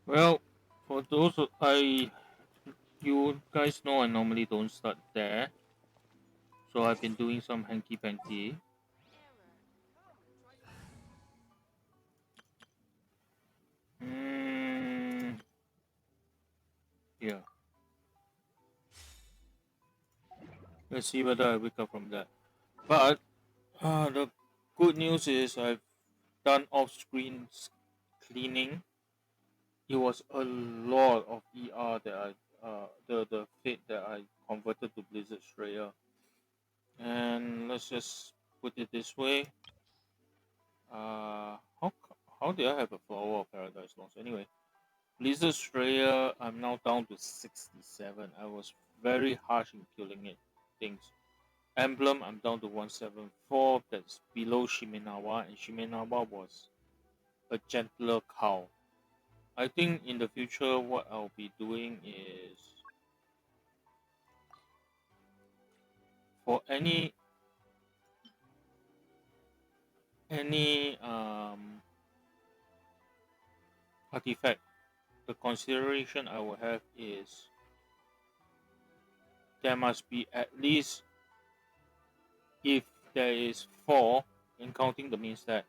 Well, for those you guys know, I normally don't start there, so I've been doing some hanky panky. Mm, yeah, let's see whether I wake up from that. But the good news is I've done off-screen cleaning. It was a lot of ER that the fate that I converted to Blizzard Strayer. And let's just put it this way. How did I have a Flower of Paradise loss? Anyway, Blizzard Strayer, I'm now down to 67. I was very harsh in killing it. Things. Emblem, I'm down to 174. That's below Shimenawa, and Shimenawa was a gentler cow. I think in the future, what I'll be doing is for any artifact, the consideration I will have is there must be at least, if there is four, in counting the main stat,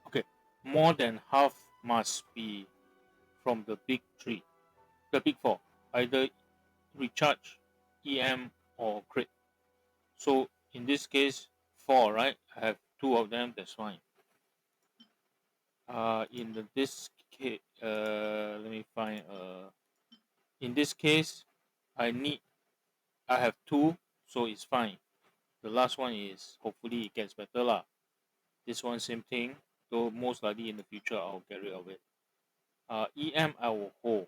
okay, more than half must be from the big three, the big four, either recharge, EM, or crit. So in this case, four, right? I have two of them. That's fine. This case, let me find. In this case, I need. I have two, so it's fine. The last one is hopefully it gets better lah. This one same thing. Though most likely in the future I'll get rid of it. EM I will hold.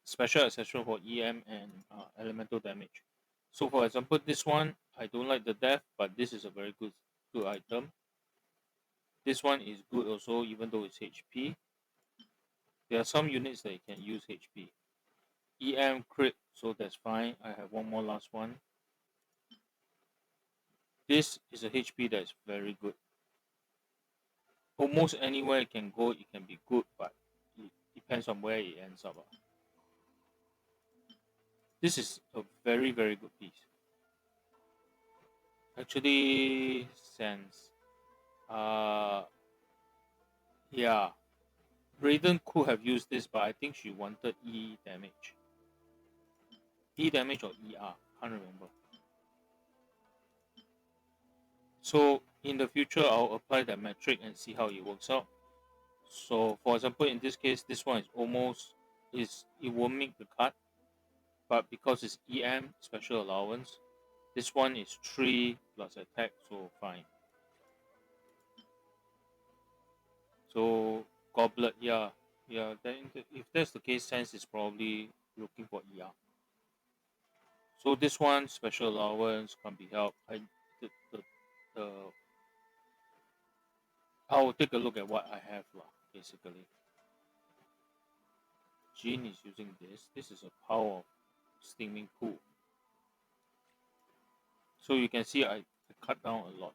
Special accessory for EM and elemental damage. So for example, this one I don't like the death, but this is a very good item. This one is good also, even though it's HP. There are some units that you can use HP. EM crit, so that's fine. I have one more last one. This is a HP that is very good. Almost anywhere it can go, it can be good, but it depends on where it ends up. This is a very good piece. Actually, sense. Uh, yeah, Raiden could have used this, but I think she wanted E damage. E damage or ER, can't remember. So in the future, I'll apply that metric and see how it works out. So for example, in this case, this one is almost it won't make the cut, but because it's EM special allowance, this one is 3 plus attack, so fine. So goblet, yeah, yeah. Then if that's the case, Sense is probably looking for ER. So this one special allowance can be helped. The I'll take a look at what I have lah. Basically, Jean is using this. This is a power of steaming pool. So you can see I cut down a lot.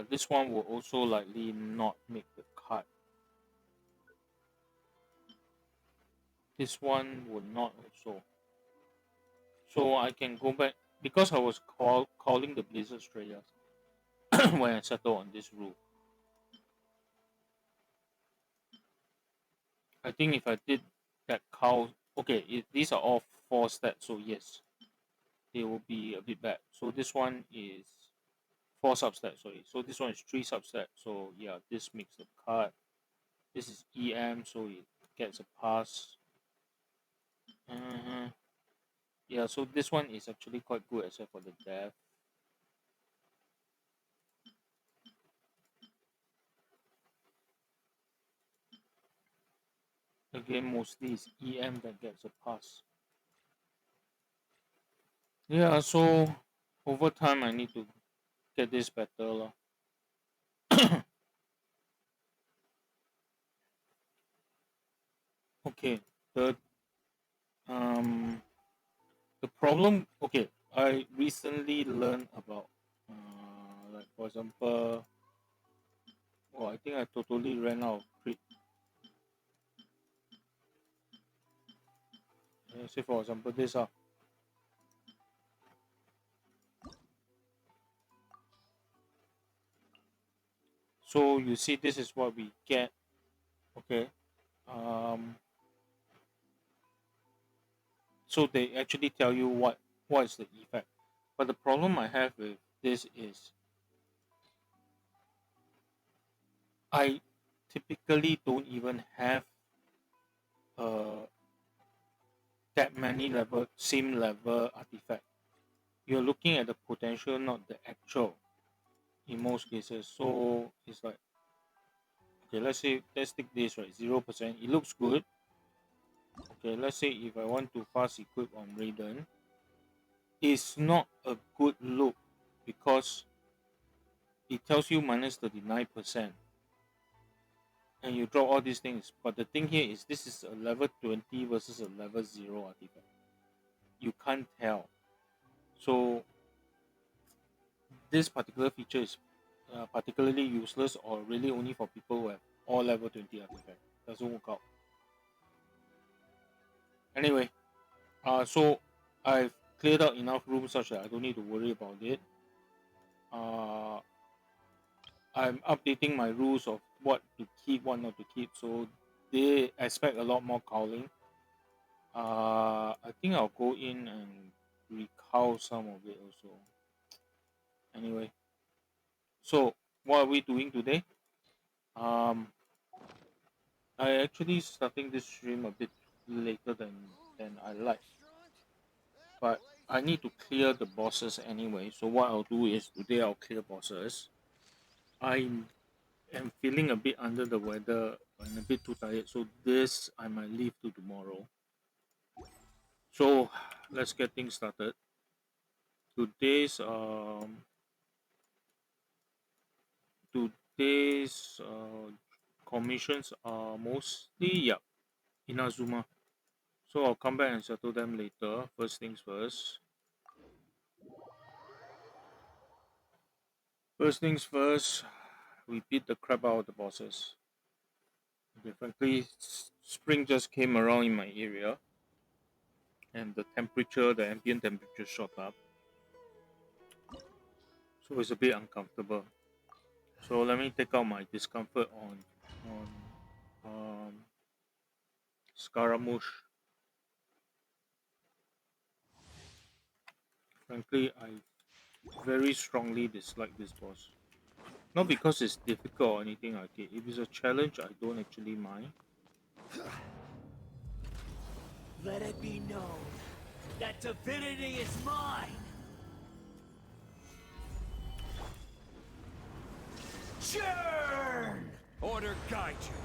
This one will also likely not make the cut. This one would not also. So I can go back because I was calling the Blizzard Strayers when I settled on this rule. I think if I did that cow, okay, these are all four stats, so yes, they will be a bit bad. So this one is four substats, sorry. So this one is three substats. So yeah, this makes the cut. This is EM, so it gets a pass. Uh, yeah, so this one is actually quite good except for the death. Again, mostly it's EM that gets a pass. Yeah, so over time I need to get this better lah. Okay, the um the problem. Okay, I recently learned about like for example Oh, I think I totally ran out of crit. Say for example this. So you see this is what we get. Okay. Um, so they actually tell you what is the effect. But the problem I have with this is I typically don't even have uh, that many level same level artifact. You're looking at the potential, not the actual in most cases. So it's like, okay, let's take this, right, 0%. It looks good. Okay, let's say if I want to fast equip on Raiden, it's not a good look because it tells you minus 39%, and you drop all these things. But the thing here is this is a level 20 versus a level 0 artifact. You can't tell. So this particular feature is particularly useless or really only for people who have all level 20 artifact. Doesn't work out. Anyway, so I've cleared out enough rooms such that I don't need to worry about it. Uh, I'm updating my rules of what to keep, what not to keep. So they expect a lot more cowling. I think I'll go in and recowl some of it also. Anyway, so what are we doing today? Um, I actually starting this stream a bit later than I like, but I need to clear the bosses anyway. So what I'll do is today I'll clear bosses. I am feeling a bit under the weather and a bit too tired, so this I might leave to tomorrow. So let's get things started. Today's today's commissions are mostly, yeah, Inazuma. So I'll come back and settle them later. First things first. First things first, we beat the crap out of the bosses. Okay, frankly, spring just came around in my area, and the ambient temperature shot up, so it's a bit uncomfortable. So let me take out my discomfort on Scaramouche. Frankly, I very strongly dislike this boss. Not because it's difficult or anything like it. If it's a challenge, I don't actually mind. Let it be known that divinity is mine! Churn! Order guide you.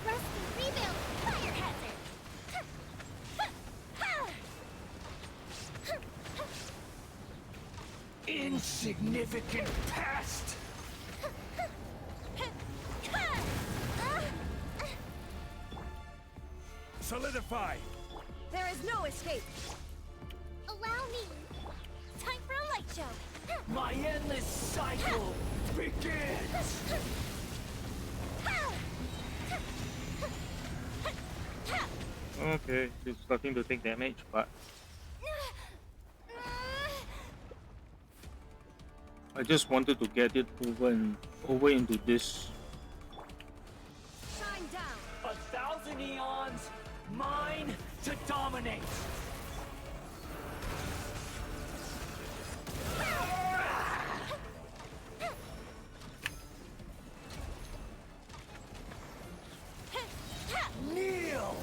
Rusty rebuild fire hazard! Insignificant pest! Solidify! There is no escape! Allow me! Time for a light show! My endless cycle begins! Okay, it's starting to take damage, but I just wanted to get it over into this. Shine down! 1,000 eons, mine to dominate! Kneel!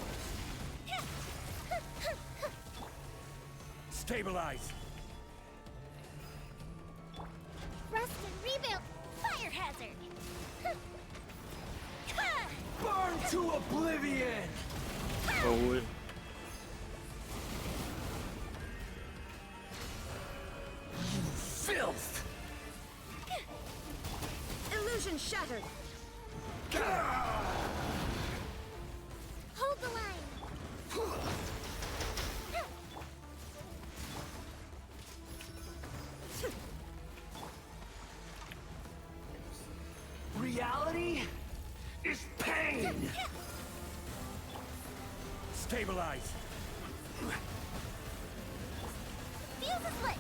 Stabilize! Rust and rebuild fire hazard! Burn to oblivion! Oh, Filth! Illusion shattered! Hold the line! Reality is pain. Stabilize. Fuse is lit!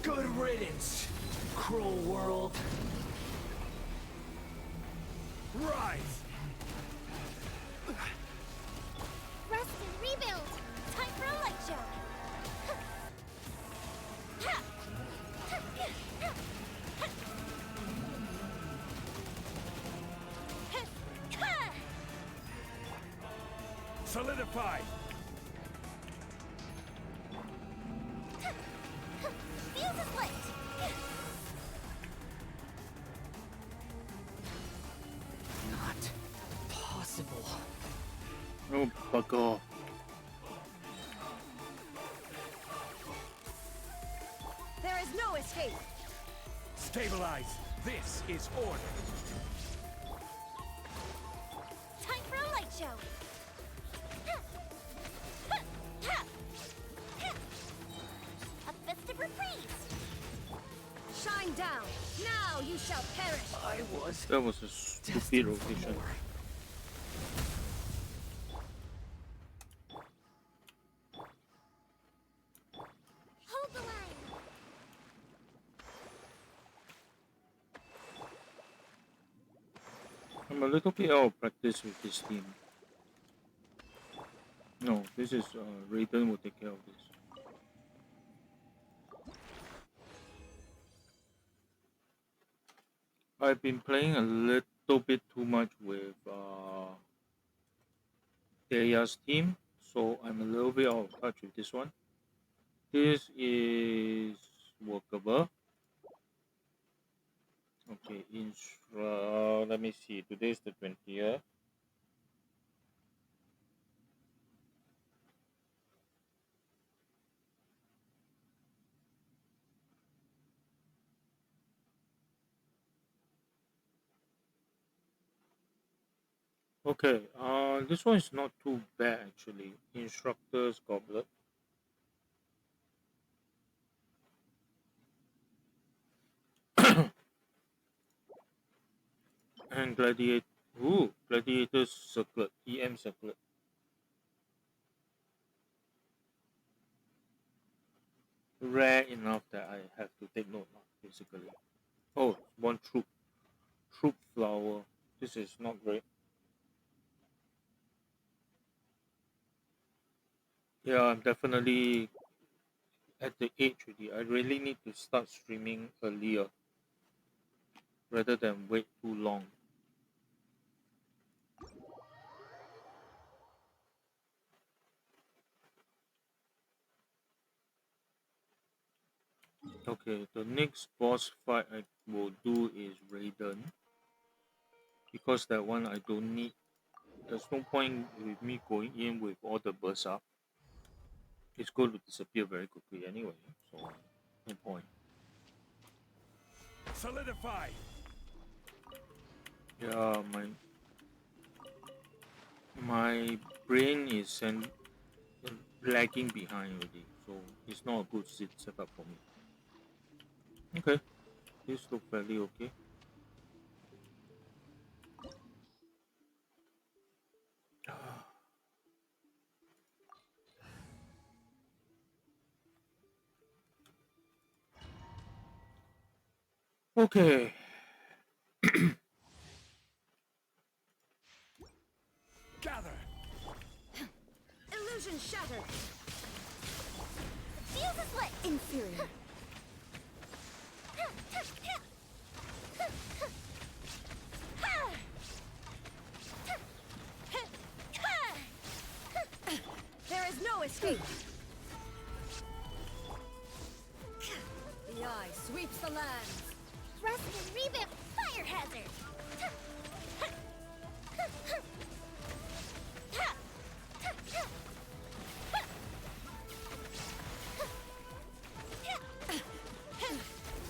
Good riddance, cruel world. Rise. Rest and rebuild! Time for a light show! Solidify. Fuse is lit! Not possible. Oh, fuck off. There is no escape! Stabilize. This is order. Time for a light show! A festive reprise! Shine down! Now you shall perish! I was That was a stupid destined for rotation. more. Hold the line! I'm a little bit out of practice with this team. No, this is Raiden will take care of this. I've been playing a little bit too much with Deia's team, so I'm a little bit out of touch with this one. This is workable. Okay, let me see. Today is the 20th. Okay, this one is not too bad actually. Instructor's Goblet. And Gladiator. Ooh, Gladiator's Circlet. EM Circlet. Rare enough that I have to take note of, basically. Oh, one troop. Troop flower. This is not great. Yeah, I'm definitely at the age already. I really need to start streaming earlier rather than wait too long. Okay, the next boss fight I will do is Raiden. Because that one I don't need. There's no point with me going in with all the bursts up. It's going to disappear very quickly anyway, so no point. Solidify. Yeah, my brain is lagging behind already, so it's not a good setup for me. Okay, this looks fairly okay. Okay, Gather. Illusion shattered! Fuse is lit! Inferior. There is no escape! The eye sweeps the land! Rest and rebuild! Fire hazard!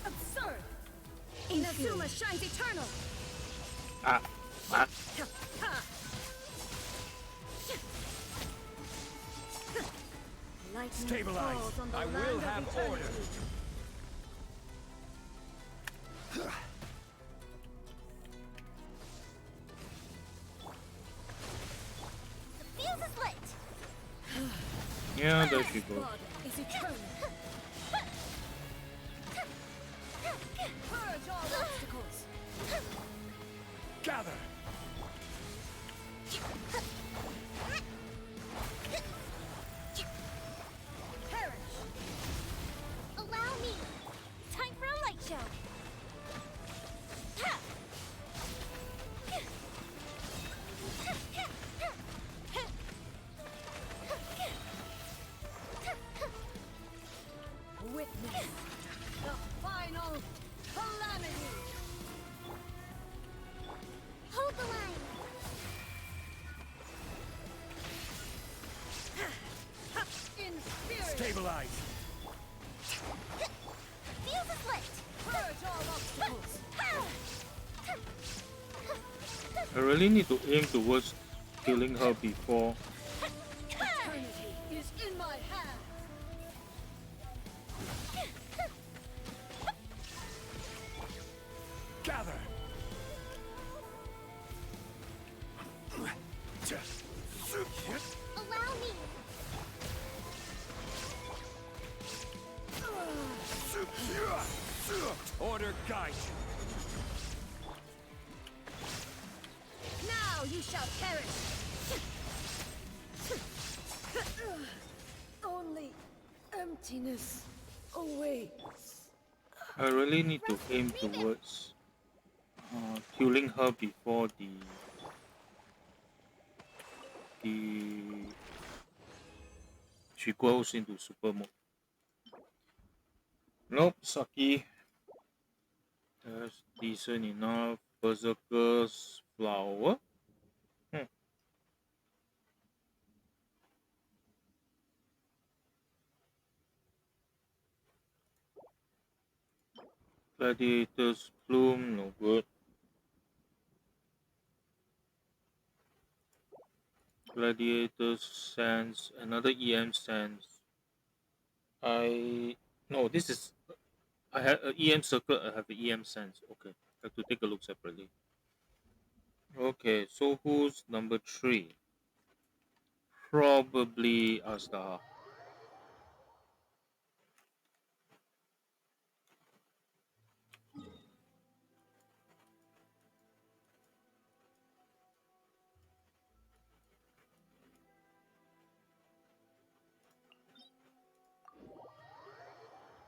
Absurd! Asuma shines eternal. Ah, ah. Lightning Stabilize. falls on the I land will of have eternity. order. The fuse is lit. Yeah, there she goes. God is eternal. Purge all obstacles. Gather. Perish. Allow me. Time for a light show. Witness the final calamity. Hold the line. In spirit. Stabilize. Fuse is lit. Purge all obstacles. I really need to aim towards killing her before. Eternity is in my hand. Gather. Allow me. Order guide Now you shall perish. Only emptiness awaits. I really need to aim towards killing her before the she goes into super mode. Nope, Saki. That's decent enough. Berserker's flower. Hmm. Gladiator's plume, no good. Gladiator's sands, another EM sands. I no, this is I have a EM circle. I have a EM sands. Okay, have to take a look separately. Okay, so who's number 3? Probably Asta.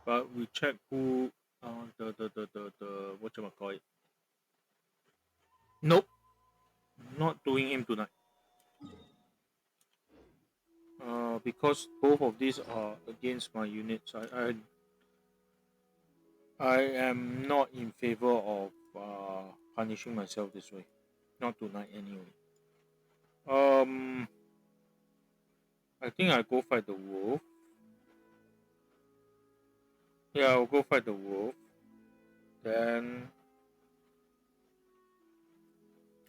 But we check who the what you call it. Nope, not doing him tonight. Because both of these are against my units. I am not in favor of punishing myself this way. Not tonight anyway. Um, I think I go fight the wolf. Yeah, I'll go fight the wolf. Then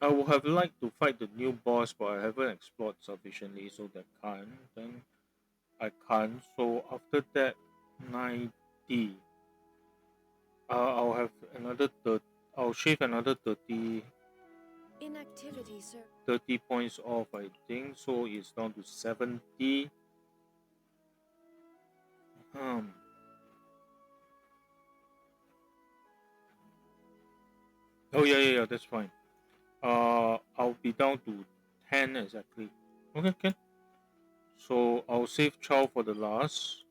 I would have liked to fight the new boss, but I haven't explored sufficiently, so that can't. Then I can't. So after that, 90. I'll have another 30. I'll shave another 30, Inactivity, sir. 30 points off, I think. So it's down to 70. Hmm. Oh yeah. That's fine. I'll be down to 10 exactly. Okay, can. So I'll save Chow for the last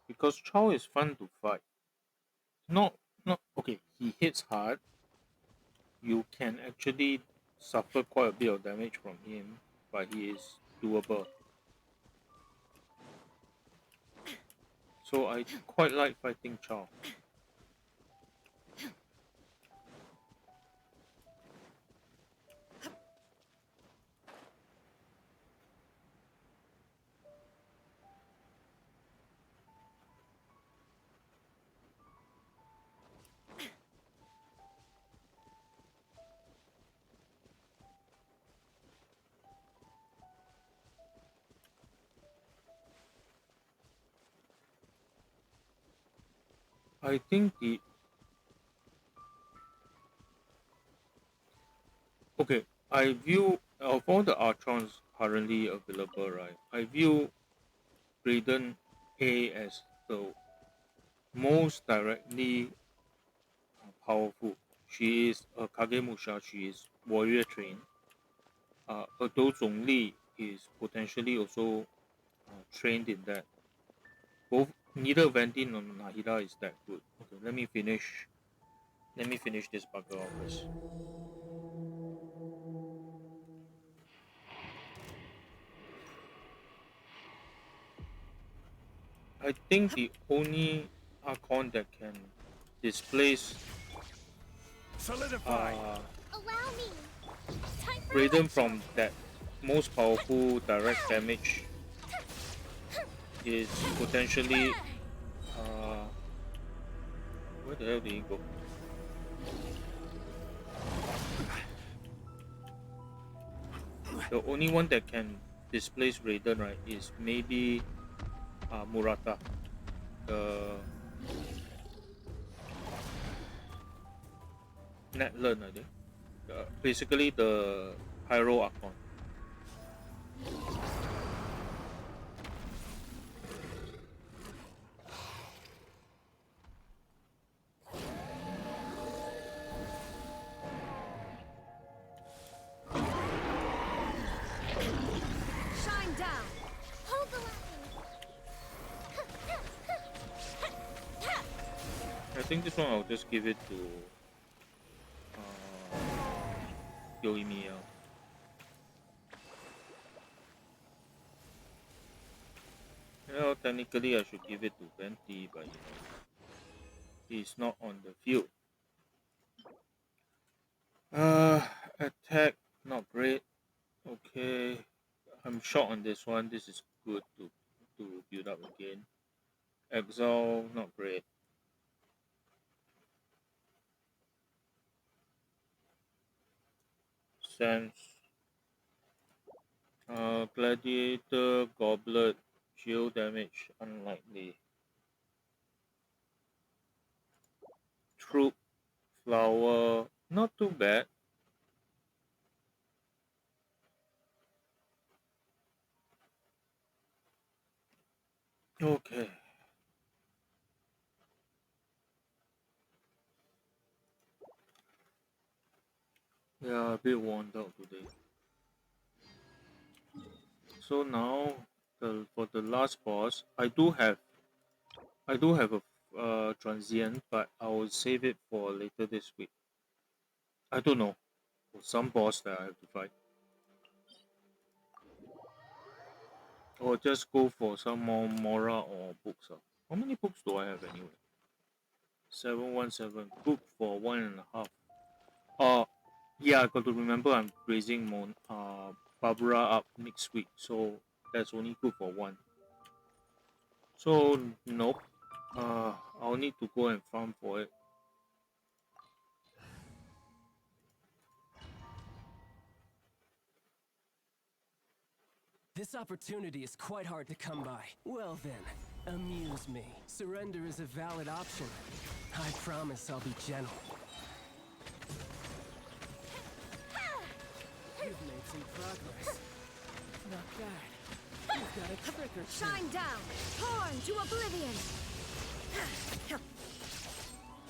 because Chow is fun to fight. Not okay. He hits hard. You can actually suffer quite a bit of damage from him, but he is doable. So I quite like fighting Chow. I think the okay. I view of all the Archons currently available, right? I view Raiden A as the most directly powerful. She is a Kagemusha. She is warrior trained. Although Zhongli is potentially also trained in that. Both neither Venti nor Nahida is that good. Okay, let me finish. Let me finish this bugger off first. I think the only Archon that can displace Solidify. uh, Allow me. Time for a light Raiden show. from that most powerful direct damage is potentially uh, where the hell did he go? The only one that can displace Raiden, right, is maybe Murata, the Netland, I think. Basically the Pyro Archon. Shine down. Hold the line. I think this one I'll just give it to uh, Yoimiya. Technically I should give it to Venti, but he's not on the field. Uh, Attack not great. Okay, I'm short on this one. This is good to build up again. Exile not great. Sense. Gladiator Goblet shield damage unlikely. Troop Flower not too bad. Okay. Yeah, a bit worn out today. So now, for the last boss, I do have a transient, but I will save it for later this week. I don't know, for some boss that I have to fight, or just go for some more Mora or books. How many books do I have anyway? 717. Good for 1.5. Uh, yeah, I got to remember I'm raising Barbara up next week, so that's only good for one. So nope. I'll need to go and farm for it. This opportunity is quite hard to come by. Well then, amuse me. Surrender is a valid option. I promise I'll be gentle. You've made some progress. Not bad. You've got a trick or two. Shine down. Torn to oblivion.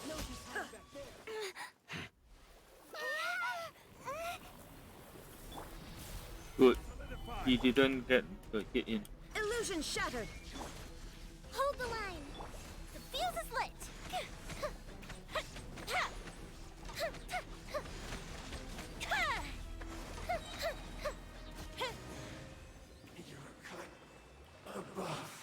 No, just stand back there. Good. He didn't get the hit in. Illusion shattered. Hold the line. The fuse is lit. You're cut above.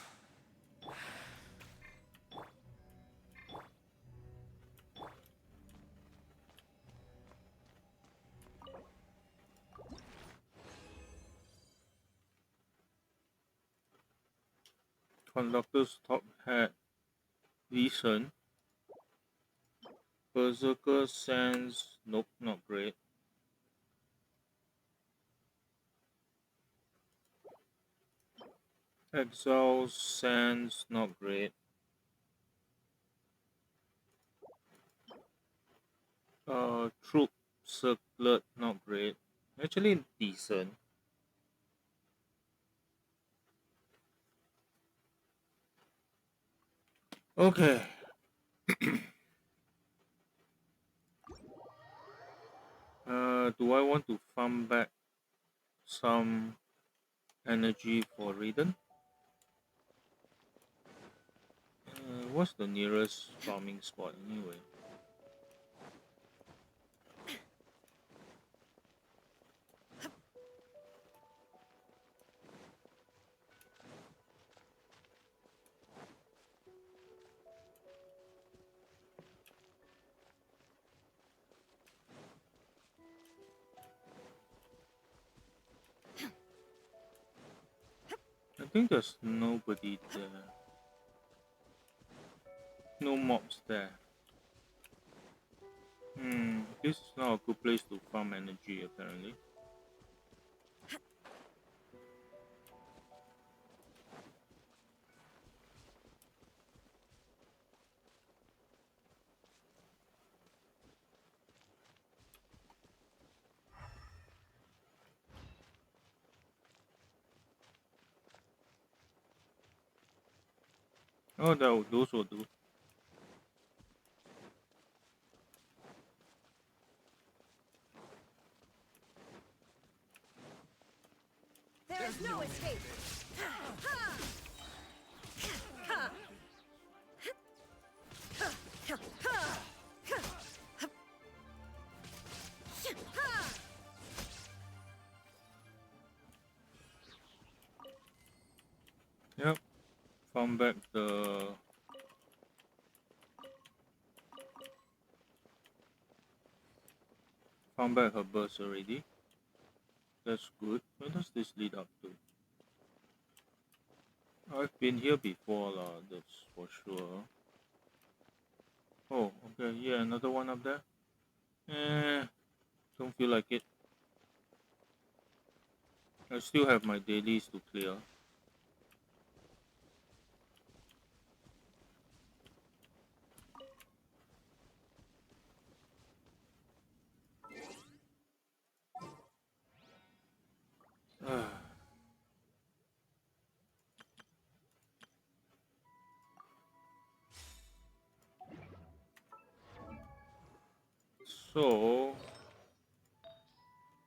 Conductor's top hat. Vision. Berserker sense. Nope, not great. Exile sense. Not great. Troop circlet, not great. Actually, decent. Okay. Do I want to farm back some energy for Raiden? What's the nearest farming spot anyway? I think there's nobody there. No mobs there. This is not a good place to farm energy apparently. Oh, those will do. There is no escape. Yep, farm back the farm back her burst already. That's good. Where does this lead up to? I've been here before lah, that's for sure. Oh, okay, yeah, another one up there. Don't feel like it. I still have my dailies to clear. So,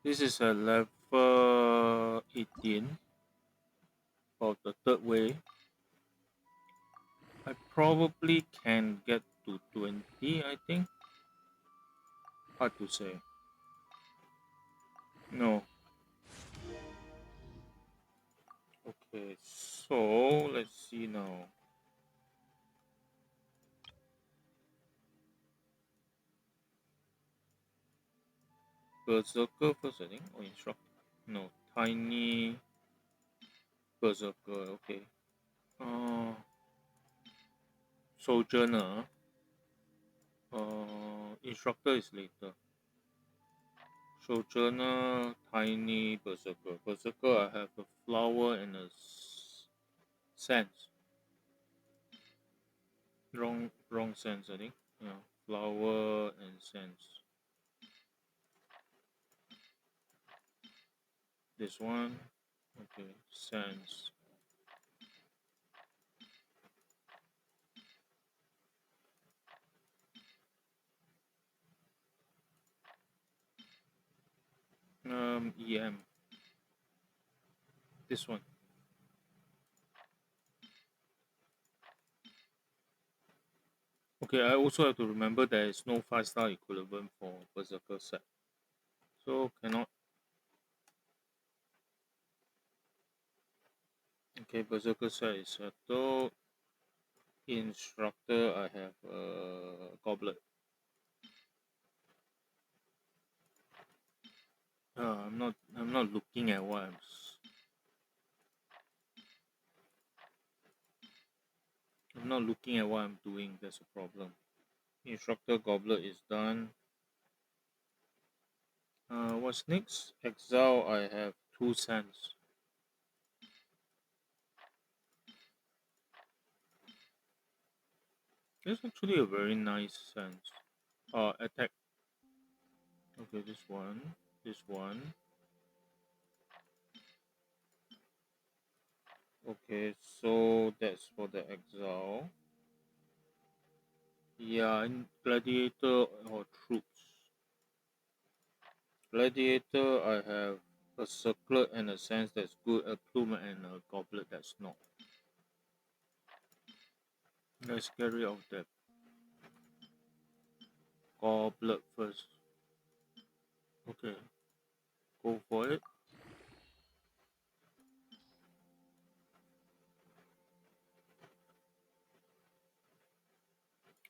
this is at level 18 of the third way. I probably can get to 20, I think. Hard to say. No. Okay, so let's see now. Berserker first, I think, or instruct. No, tiny berserker. Okay. Sojourner. Instructor is later. Sojourner, tiny berserker. Berserker, I have a flower and a sense. Wrong sense, I think. Yeah, flower and sense. This one. Okay, sense. EM. This one. Okay, I also have to remember there is no 5-star equivalent for berserker set. So cannot. Okay, berserker set is settled. Instructor, I have a goblet. I'm not looking at what I'm not looking at what I'm doing. That's a problem. Instructor goblet is done. What's next? Exile. I have 2 cents. That's actually a very nice sense. Attack. Okay, this one, this one. Okay, so that's for the exile. Yeah, gladiator or troops. Gladiator, I have a circlet and a sense that's good, a plume and a goblet that's not. Let's get rid of that goblet first. Okay, go for it.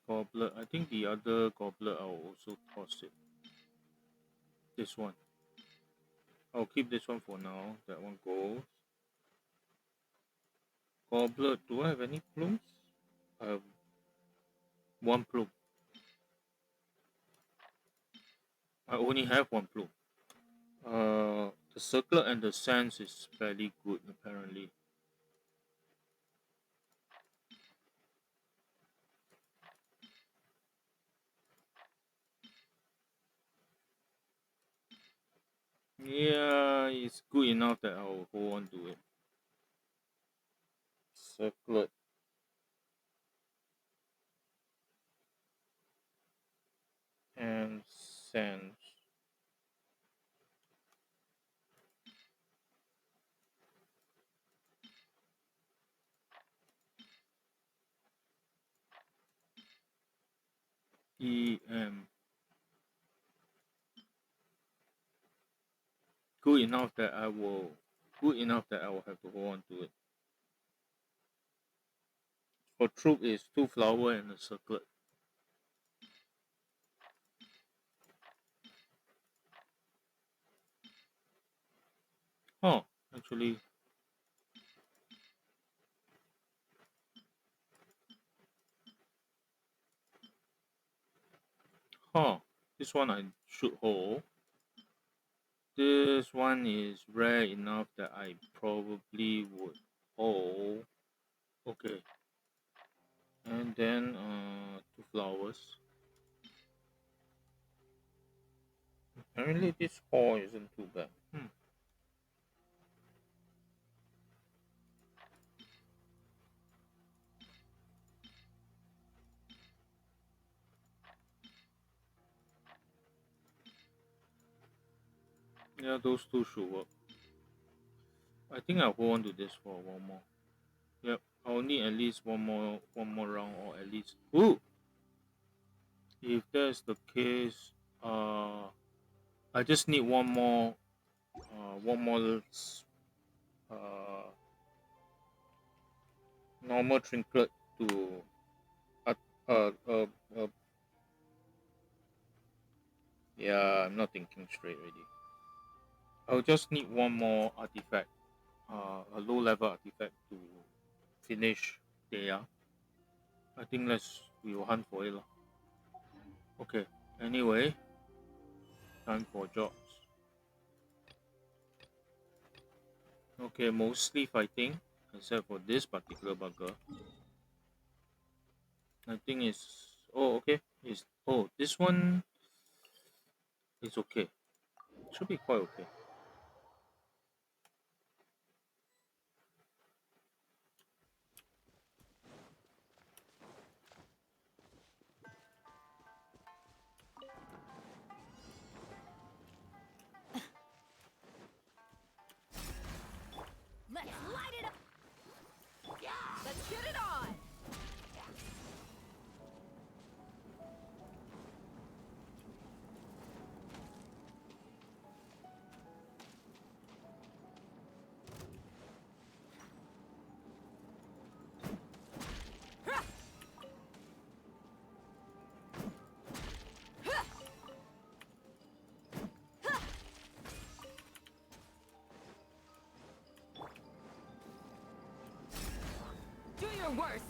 Goblet. I think the other goblet I'll also toss it. This one. I'll keep this one for now. That one goes. Goblet. Do I have any plumes? I have one plume. I only have one plume. The circlet and the sands is fairly good apparently. Yeah, it's good enough that I'll hold on to it. Circlet and sands. EM. Good enough that I will. Good enough that I will have to hold on to it. For troop is 2 flower and a circlet. Oh, actually, this one I should hold. This one is rare enough that I probably would hold. Okay, and then 2 flowers. Apparently, this haul isn't too bad. Yeah, those two should work. I think I'll hold on to this for one more. Yep, I'll need at least one more round, or at least. Ooh, if that's the case, I just need one more uh, normal trinket to uh, uh, uh, uh, yeah, I'm not thinking straight already. I'll just need one more artifact, a low level artifact to finish there. I think we will hunt for it lah. Okay, anyway, time for jobs. Okay, mostly fighting, except for this particular bugger. I think it's, oh, okay, it's, oh, this one is okay, should be quite okay. Let's light it up. Let's get it on. Do your worst.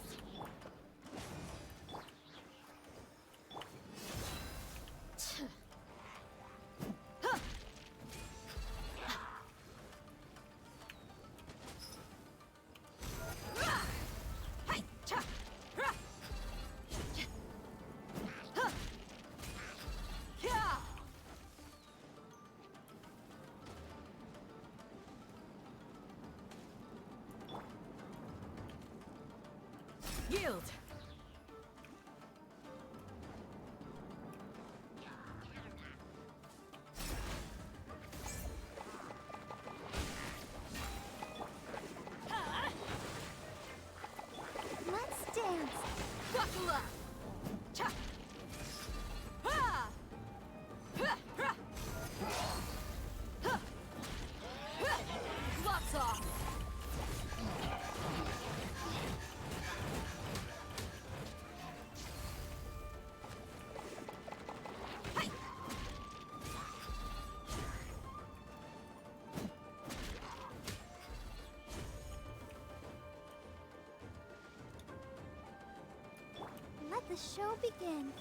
Yield. Let's dance. Buckle up. Cha. Ha. Ha. Ha. Ha. Ha. Gloves off. Let the show begin.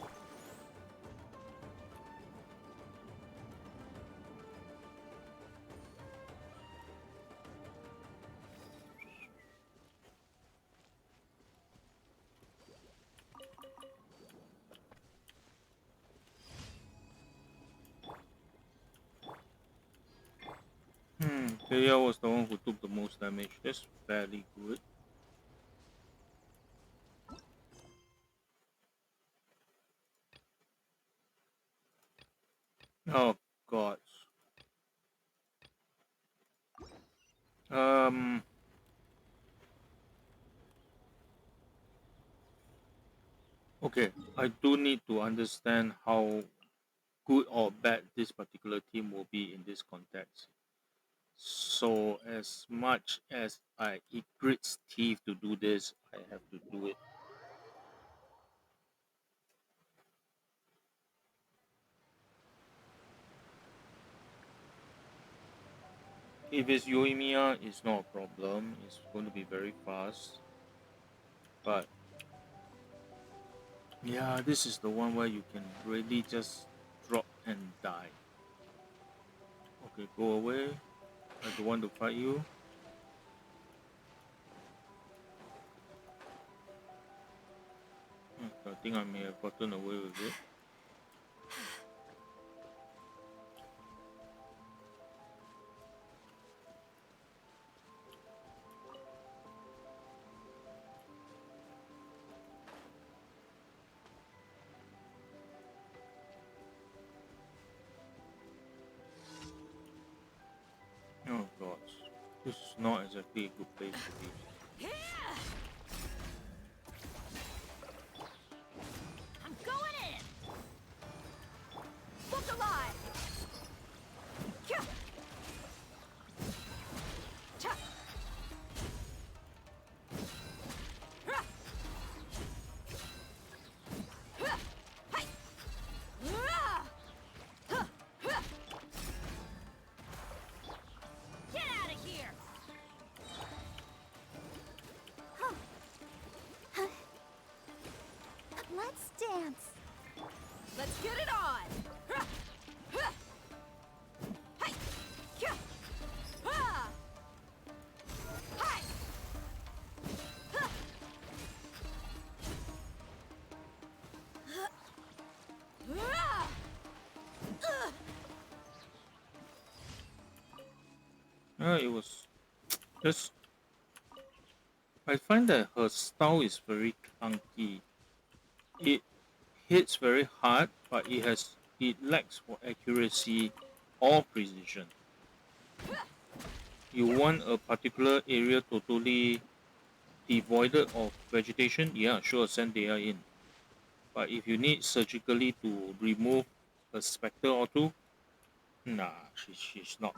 Kaya was the one who took the most damage. That's fairly good. Oh god. Um. Okay, I do need to understand how good or bad this particular team will be in this context. So as much as it grits teeth to do this, I have to do it. If it's Yoimiya, it's not a problem. It's going to be very fast. But yeah, this is the one where you can really just drop and die. Okay, go away. I don't want to fight you. I think I may have gotten away with it. Oh god. This is not exactly a good place to be. I'm going in. Look alive. Kya. Cha. Ha. Ha. Hi. Ah. Ha. Ha. Get out of here. Huh. Huh. Let's dance. Let's get it on. Ha. Ha. Hi. Kya. Ha. Hi. Ha. Ah. Ugh. It was just. I find that her style is very clunky. It hits very hard, but it lacks for accuracy or precision. You want a particular area totally devoid of vegetation? Yeah, sure, send Dea in. But if you need surgically to remove a specter or two, nah, she's not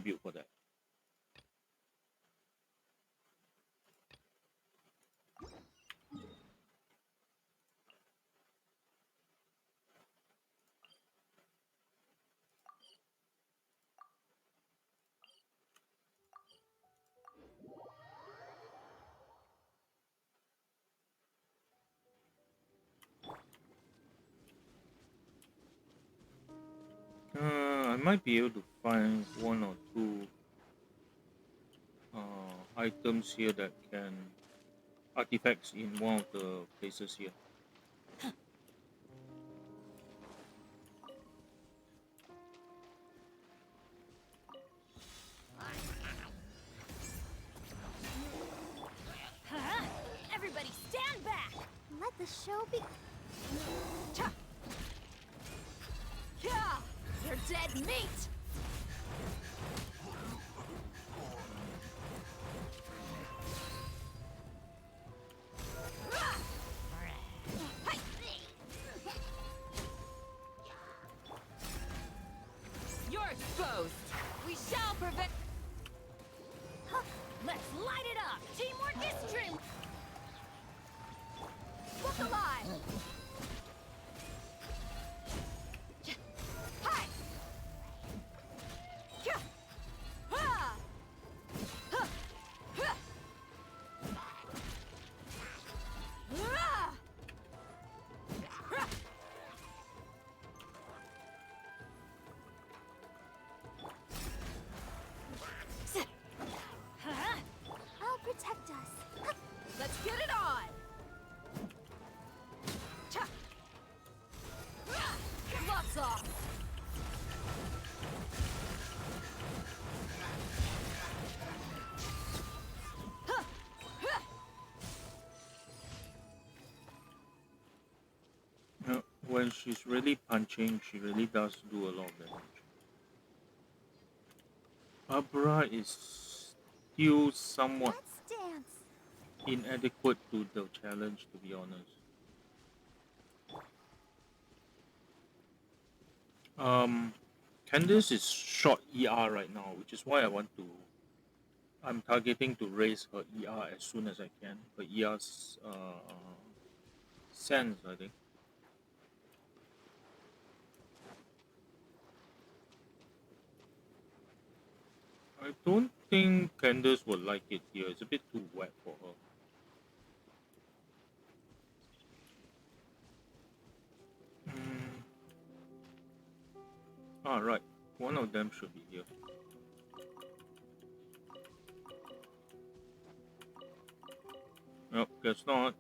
built for that. I might be able to find one or two items here that can artifacts in one of the places here. Huh? Everybody stand Let the show be. Yeah! You're dead meat! You're exposed! We shall prevent... Let's light it up! Teamwork is true! Look alive! Hi! Ha! Ha! Ha! Ah! I'll protect us. Let's get it on! Gloves off! When she's really punching, she really does do a lot of damage. Abra is still somewhat Let's dance. inadequate to the challenge, to be honest. Candice is short ER right now, which is why I'm targeting to raise her ER as soon as I can. Her ER's sense, I think. I don't think Candice would like it here. It's a bit too wet for her. Right. One of them should be here. Nope, guess not.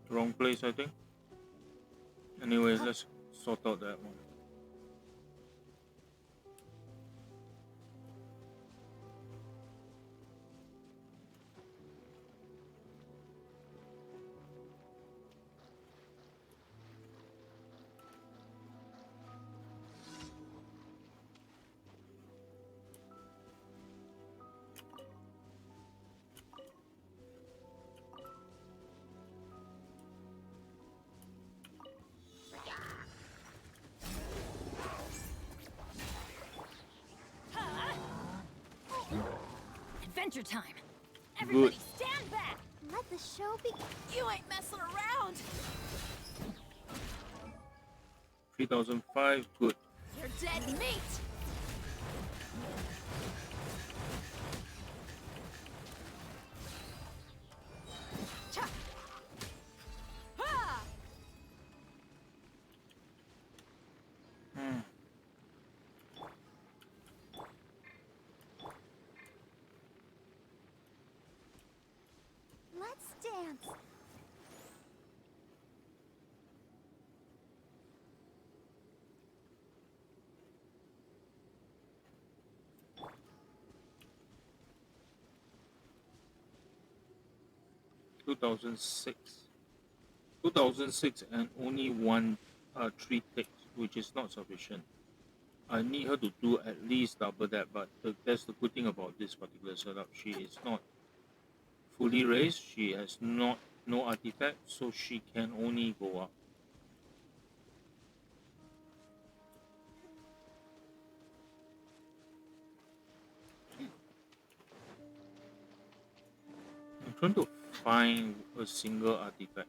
Wrong place, I think. Anyways, let's sort out that one. Adventure time! Everybody stand back! Let the show be. You ain't messing around! 3005, good. You're dead meat! Cha! Ha! Let's dance. Two 2006 and only one 3 takes, which is not sufficient. I need her to do at least double that, but that's the good thing about this particular setup. She is not fully raised, she has no artifact, so she can only go up. I'm trying to find a single artifact.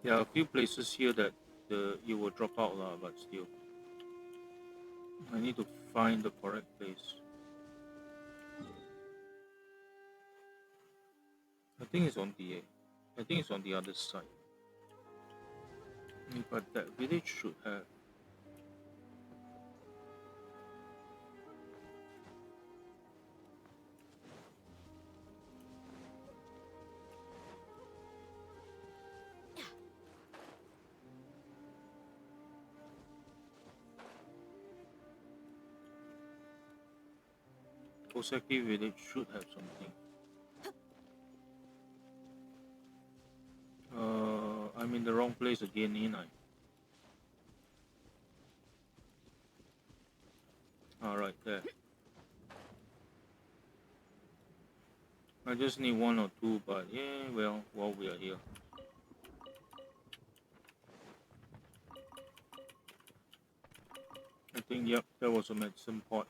There are a few places here that it will drop out lah, but still. I need to find the correct place. I think it's on the other side. But that village should have. Osaki village should have something. I'm in the wrong place again, ain't I? Alright, there. I just need one or two, but yeah, well, while we are here. I think, yep, that was a medicine pot.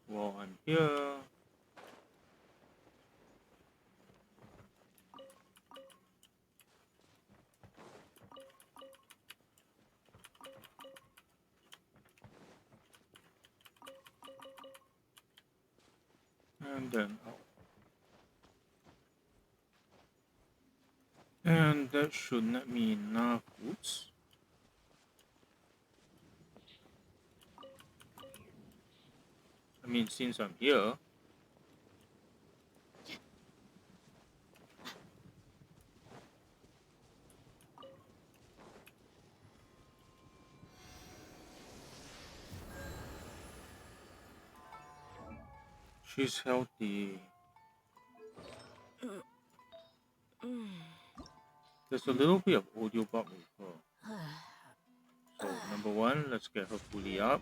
While I'm here. And then out. And that should net me enough. Oops. I mean, since I'm here. She's healthy. There's a little bit of audio bug with her. So, number one, let's get her fully up.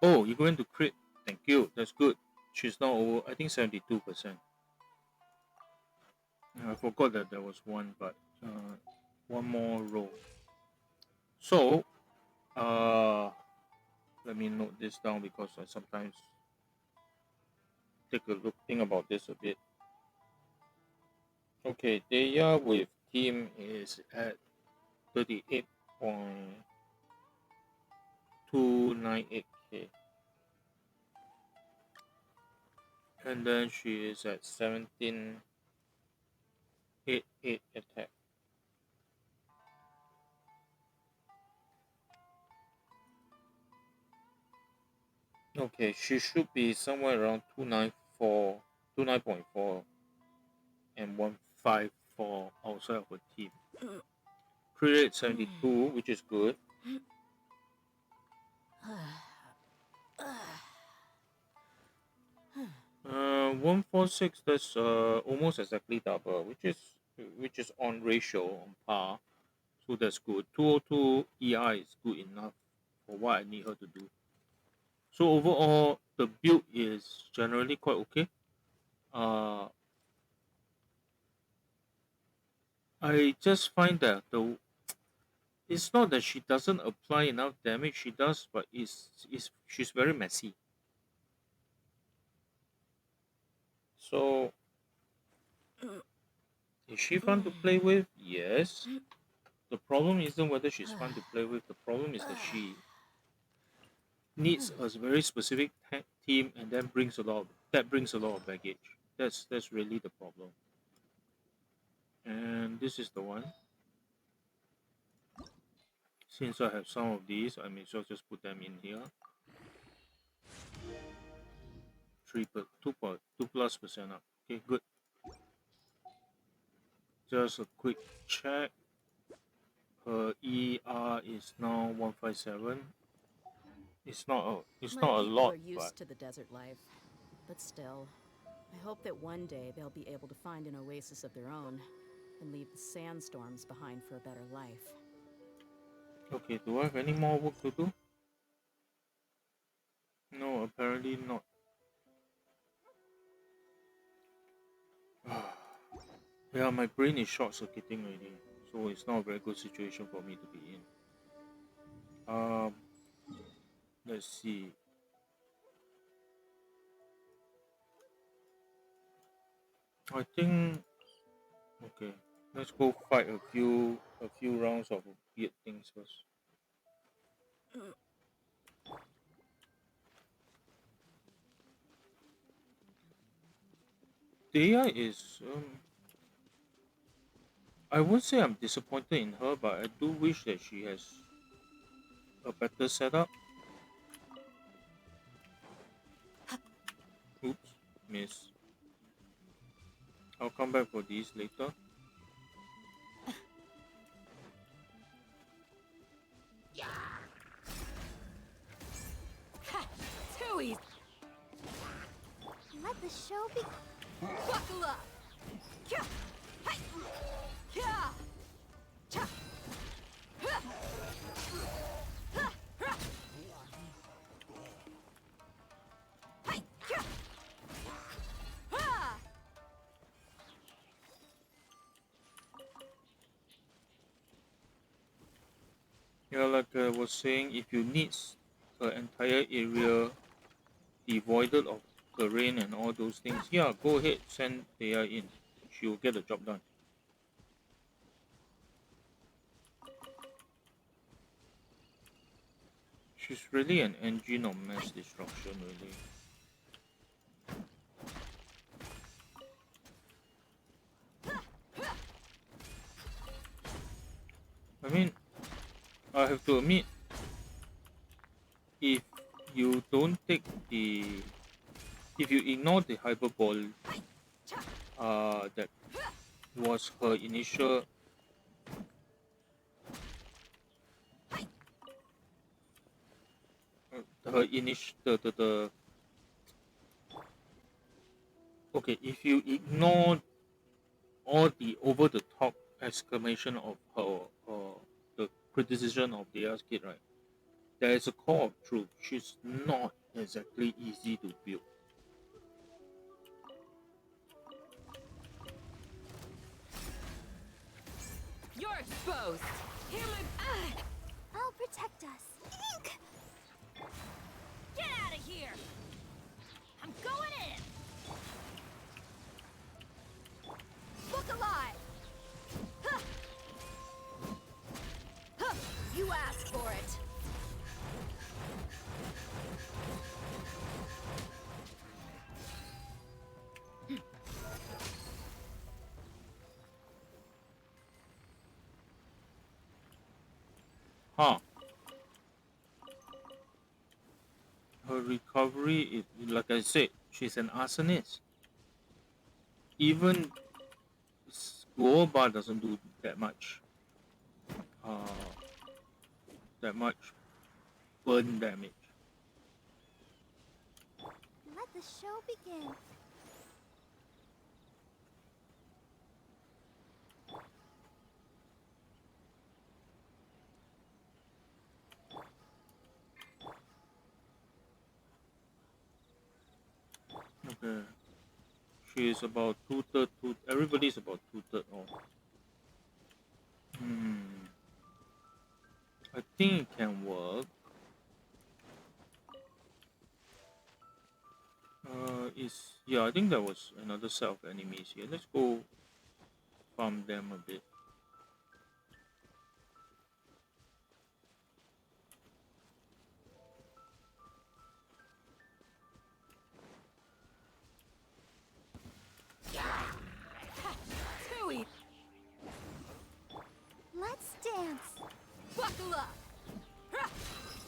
Oh, you're going to crit. Thank you. That's good. She's now over, I think 72%. I forgot that there was one, but one more row. So, let me note this down because I sometimes think about this a bit. Okay, Deya with team is at 38.298k. And then she is at 1788 attack. Okay, she should be somewhere around 294, 29.4 and 154 outside of her team. Crit rate 72, which is good. 146, that's almost exactly double, which is on ratio, on par. So that's good. 202 EI is good enough for what I need her to do. So overall, the build is generally quite okay. I just find that it's not that she doesn't apply enough damage. She does, but she's very messy. So is she fun to play with? Yes. The problem isn't whether she's fun to play with. The problem is that she needs a very specific team, and then brings a lot. Brings a lot of baggage. That's really the problem. And this is the one. Since I have some of these, I may as well just put them in here. 2+% up. Okay, good. Just a quick check. Her ER is now 157. It's My not a people lot, are used but to the desert life, but still, I hope that one day they'll be able to find an oasis of their own and leave the sandstorms behind for a better life. okay. Do I have any more work to do? No, apparently not. Yeah, my brain is short circuiting already, so it's not a very good situation for me to be in. Let's see. I think okay. Let's go fight a few rounds of weird things first. Dea is I won't say I'm disappointed in her, but I do wish that she has a better setup. Oops, miss. I'll come back for these later. Ha! Too easy. Let the show begin. Buckle up. Kya! Hey! Kya! Cha! Ha! Ha! Ha! Hey! Kya! Ha! Yeah, like I was saying, if you need the entire area devoided of terrain and all those things, yeah, go ahead, send Thea in. She'll get the job done. She's really an engine of mass destruction, really. I mean, I have to admit, if you don't take the, if you ignore the hyperbole, that was her initial, her initial, the okay, if you ignore all the over the top exclamation of her the criticism of the ass kid, right? There is a core of truth. She's not exactly easy to build. You're exposed. Hear my. I'll protect us. Ink! Get out of here. I'm going in. Look alive. Huh. Huh. You asked for it. Huh. Her recovery is, like I said, she's an arsonist. Even Goba doesn't do that much, uh, that much burn damage. Let the show begin. Okay. She is about two-thirds, everybody's about two-thirds off. I think it can work. Yeah, I think there was another set of enemies here. Let's go farm them a bit. Too easy. Let's dance. Buckle up. Huh.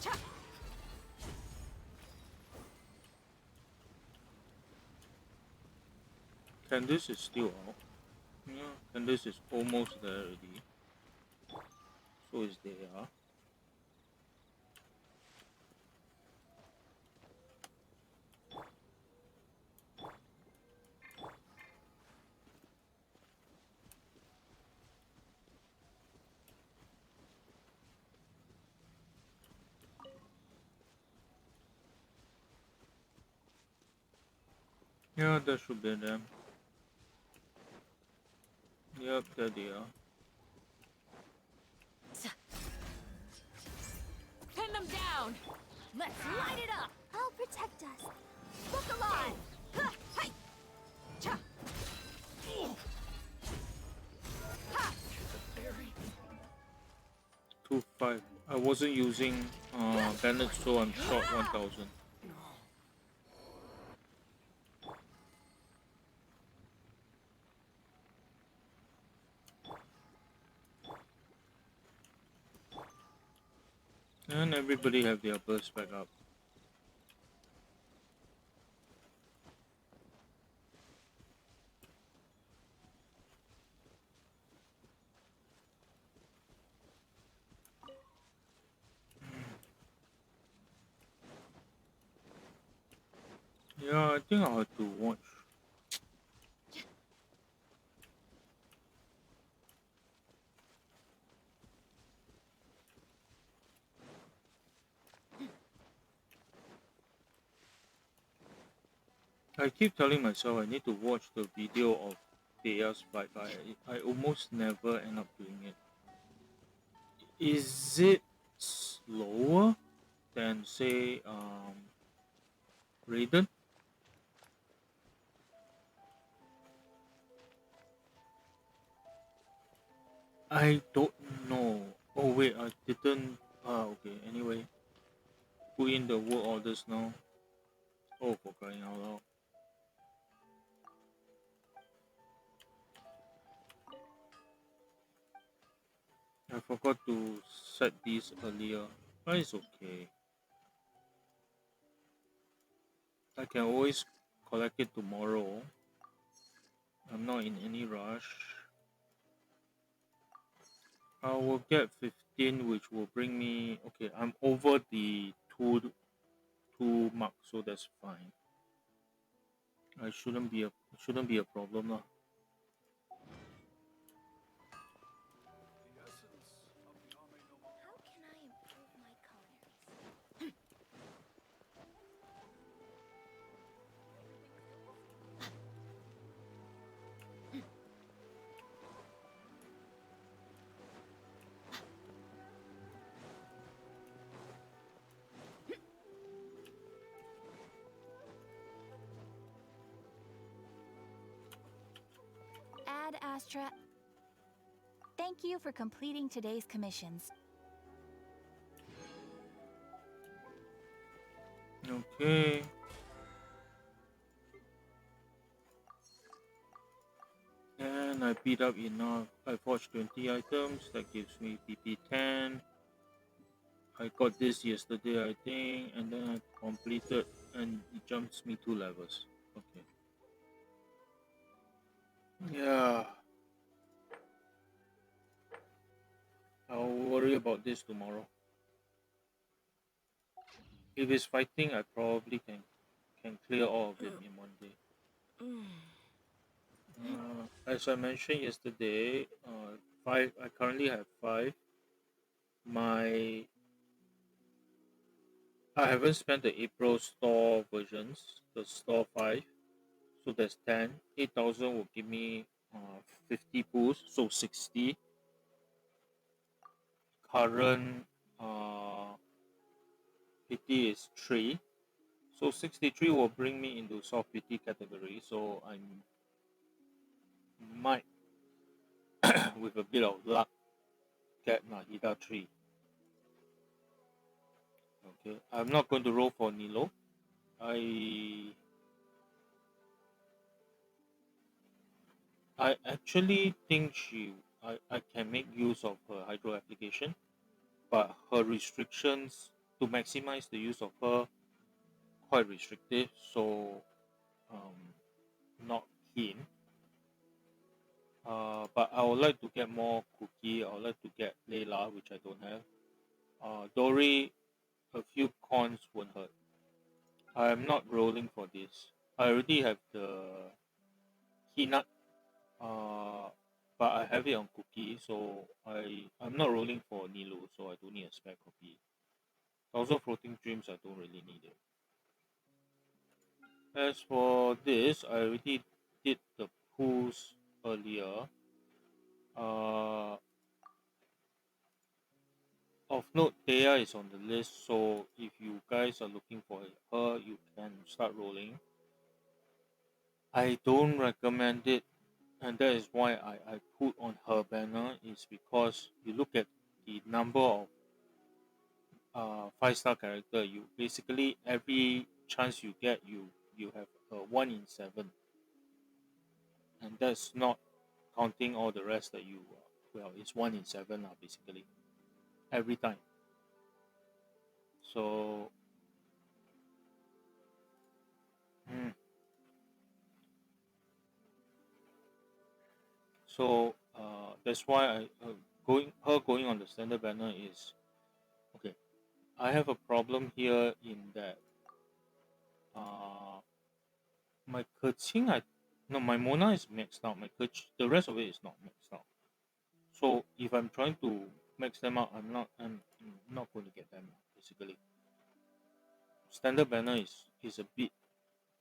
Cha. Candice is still out. Yeah, Candice is almost there already. So is there. Yeah, that should be them. Yep, there they are. Pin them down. Let's light it up. I'll protect us. Look alive. Huh. Hey. Cha. Ha. 2-5. I wasn't using bandage, so I'm short 1000. And everybody have their burst back up. Yeah, I think I'll have to watch. I keep telling myself I need to watch the video of Thea's fight, but I almost never end up doing it. Is it slower than say Raiden? I don't know. Oh wait, I didn't. Okay. Anyway, put in the work orders now. Oh, for crying out loud! I forgot to set these earlier, but it's okay. I can always collect it tomorrow. I'm not in any rush. I will get 15, which will bring me. Okay, I'm over the two mark, so that's fine. I shouldn't be a problem lah. How can I improve my colors? Ad Astra. Thank you for completing today's commissions. Okay. And I beat up enough. I forged 20 items. That gives me PP 10. I got this yesterday, I think, and then I completed, and it jumps me 2 levels. Okay. Yeah. I'll worry about this tomorrow. If it's fighting, I probably can clear all of it in one day. As I mentioned yesterday, five. I currently have 5. My I haven't spent the April store versions, the store 5. So that's 10. 8,000 will give me 50 boost, so 60. Current uh, 50 is 3. So 63 will bring me into soft PT category. So I might, with a bit of luck, get Nahida 3. Okay, I'm not going to roll for Nilo. I actually think I can make use of her hydro application, but her restrictions to maximize the use of her quite restrictive, so um, not keen. But I would like to get more Cookie. I would like to get Layla, which I don't have. Dory, a few cons won't hurt. I'm not rolling for this. I already have the Peanut, uh, but I have it on Cookie, so I'm not rolling for Nilo, so I don't need a spare copy. Also, Floating Dreams, I don't really need it. As for this, I already did the pulls earlier. Uh, of note, Thea is on the list, so if you guys are looking for her, you can start rolling. I don't recommend it, and that is why I put on her banner, is because you look at the number of 5-star character. You basically every chance you get, you have a 1 in 7, and that's not counting all the rest that you well, it's 1 in 7 basically every time. So mm, that's why going on the standard banner is okay. I have a problem here in that uh, my Keqing, no, my Mona is maxed out. The rest of it is not maxed out. So if I'm trying to max them out, I'm not going to get them basically. Standard banner is a bit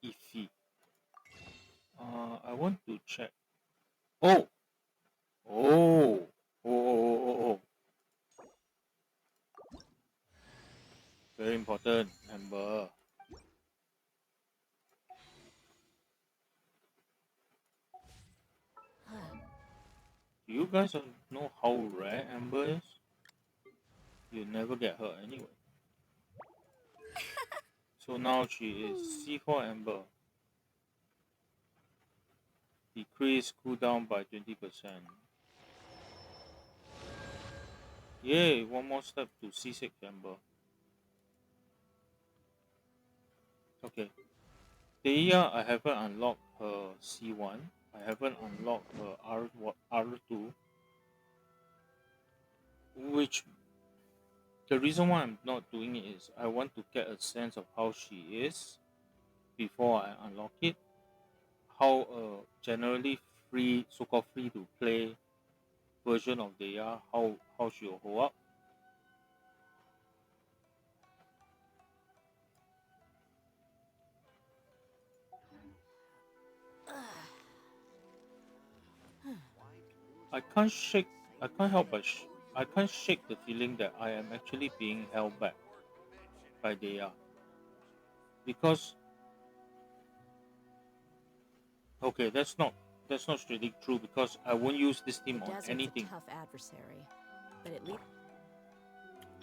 iffy. I want to check. Oh, oh, oh. Very important, Amber. Do you guys know how rare Amber is? You never get her anyway. So now she is C4 Amber. Decrease cooldown by 20%. Yay, one more step to C6 Amber. Okay. Deia, I haven't unlocked her C1. I haven't unlocked her R2. Which, the reason why I'm not doing it is I want to get a sense of how she is before I unlock it. How generally free, so-called free to play version of Deia, how she'll hold up. I can't shake. I can't help but I can't shake the feeling that I am actually being held back by Deia. Because okay, that's not strictly true because I won't use this The team on desert's a anything. tough adversary, but at least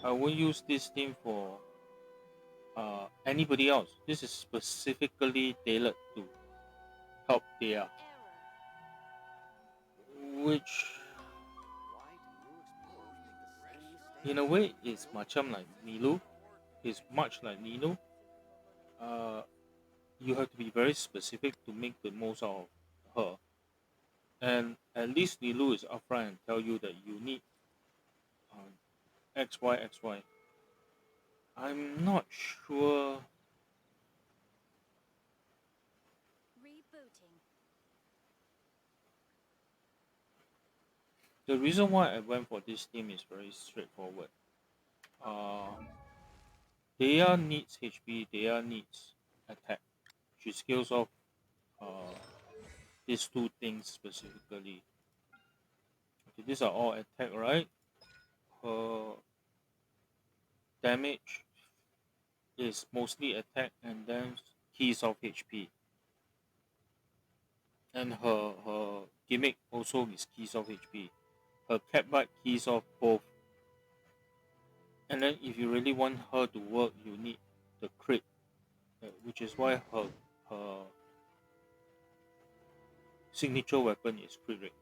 I won't use this team for anybody else. This is specifically tailored to help Deia, which in a way is macam like Nilu. Is much like Nino. Uh, you have to be very specific to make the most out of her. And at least Nilu is upfront and tell you that you need X Y X Y. I'm not sure. Rebooting. The reason why I went for this team is very straightforward. Uh, Deia needs HP. Deia needs attack. She scales off uh, these two things specifically. Okay, these are all attack, right? Her damage is mostly attack and then keys of HP. And her gimmick also is keys of HP. Her cat bite keys off both. And then if you really want her to work, you need the crit, which is why her signature weapon is crit rate.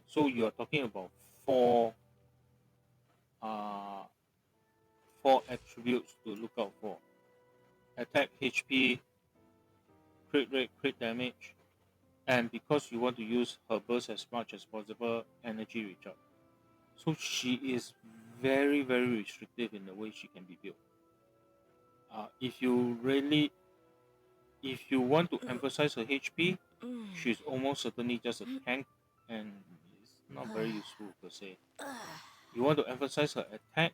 So you are talking about uh four attributes to look out for: attack, HP, crit rate, crit damage, and because you want to use her burst as much as possible, energy recharge. So she is very restrictive in the way she can be built. If you really, if you want to emphasize her HP, she's almost certainly just a tank, and it's not very useful per se. You want to emphasize her attack,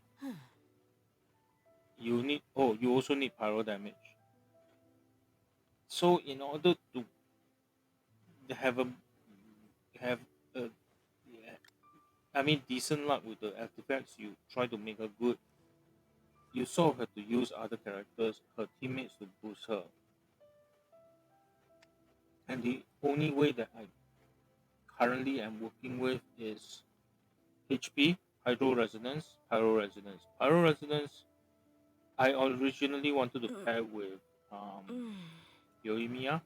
you also need pyro damage. So in order to have a have a I mean decent luck with the artifacts, you try to make her good. You sort of have to use other characters, her teammates to boost her. And the only way that I currently am working with is HP, Hydro Resonance, Pyro Resonance. Pyro Resonance, I originally wanted to pair with Yoimiya,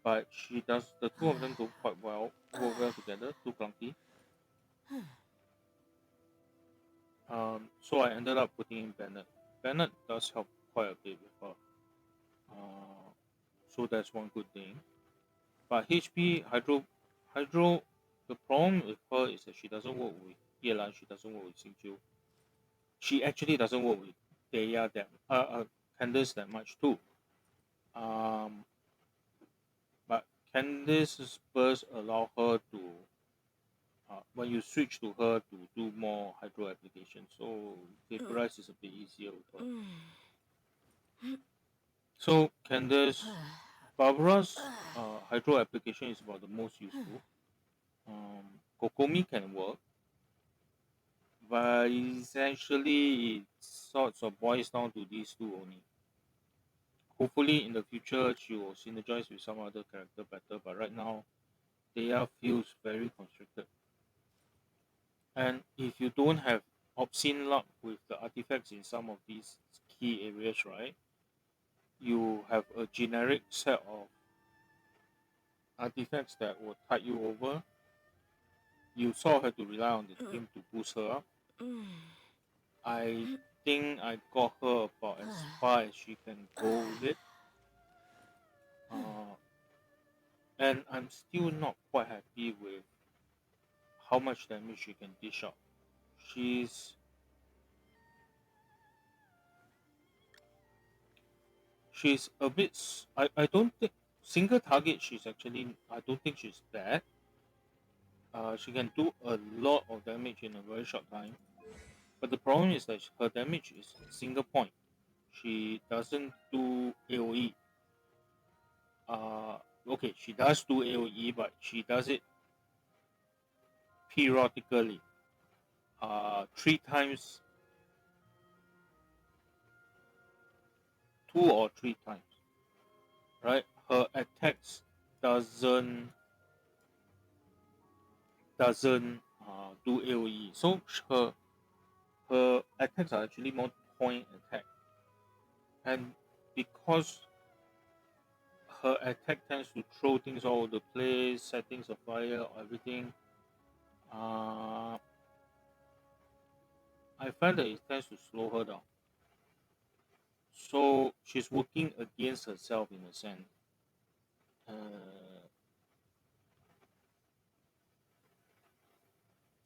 but she does, the two of them don't quite work well together, too clunky. So I ended up putting in Bennett. Bennett does help quite a bit with her. So that's one good thing. But HP, Hydro, the problem with her is that she doesn't work with Yelan, she doesn't work with Xingqiu. She actually doesn't work with Deia Candace that much too. Um, Candice's burst allow her to when you switch to her to do more hydro application. So vaporize is a bit easier with her. So Candice, Barbara's hydro application is about the most useful. Kokomi can work, but essentially it sort of boils down to these two only. Hopefully in the future she will synergize with some other character better, but right now Dea feels very constricted. And if you don't have obscene luck with the artifacts in some of these key areas, right, you have a generic set of artifacts that will tide you over. You sort of have to rely on the team to boost her up. I think I got her about as far as she can go with it. Uh, and I'm still not quite happy with how much damage she can dish out. She's she's a bit. I don't think single target. She's actually. I don't think she's bad. She can do a lot of damage in a very short time. But the problem is that her damage is single point. She doesn't do AOE. Okay, she does do AOE, but she does it periodically. 3 times, 2 or 3 times, right? Her attacks doesn't do AOE, so her attacks are actually more point attack, and because her attack tends to throw things all over the place, set things afire, everything. I find that it tends to slow her down. So she's working against herself in a sense. Uh,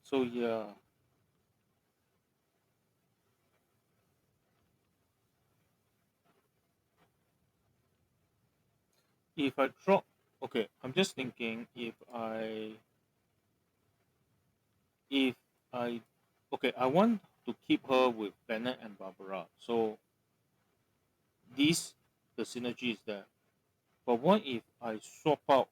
so yeah, if I drop, okay, I'm just thinking if I, okay, I want to keep her with Bennett and Barbara. So this the synergy is there. But what if I swap out